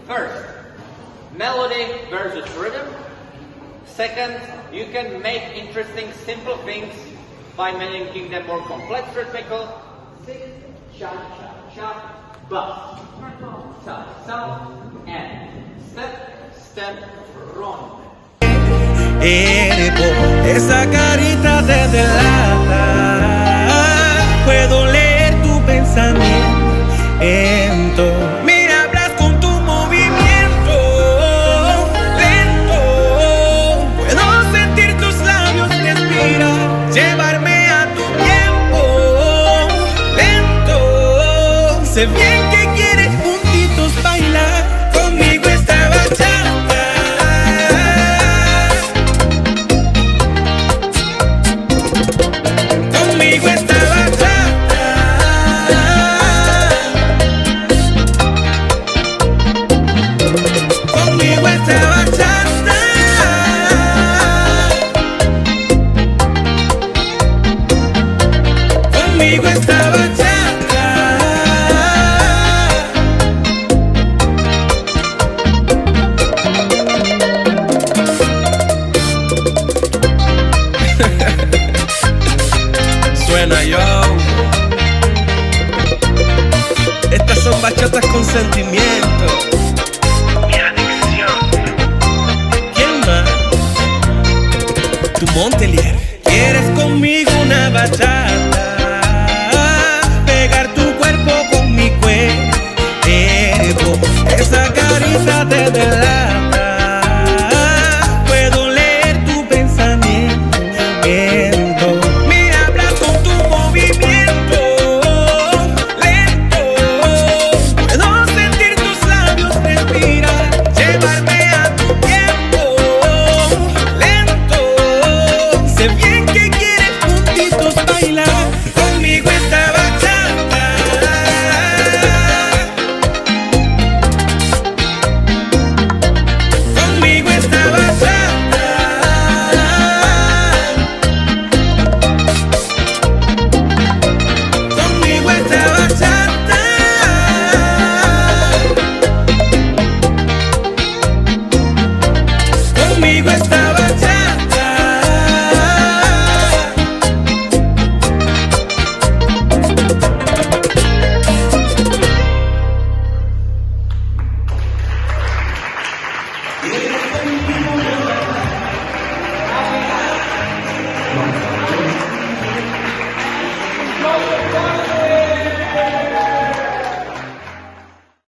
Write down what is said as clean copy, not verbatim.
First, melody versus rhythm. Second, you can make interesting simple things by making them more complex rhythmical. 6, cha cha cha, bus, sa sa, and step step run. Esa carita te delata. Puedo leer tu pensamiento. Mira, hablas con tu movimiento lento. Puedo sentir tus labios respirar, llevarme a tu tiempo lento. Sé bien que quieres juntitos bailar conmigo esta bachata. Conmigo esta bachata. Conmigo esta bachata. Conmigo esta bachata. Suena yo. Estas son bachatas con sentimiento. Mi adicción. ¿Quién más? Tu Montelier. ¿Quieres conmigo una bachata? Pegar tu cuerpo con mi cuerpo. Esa carita te delata.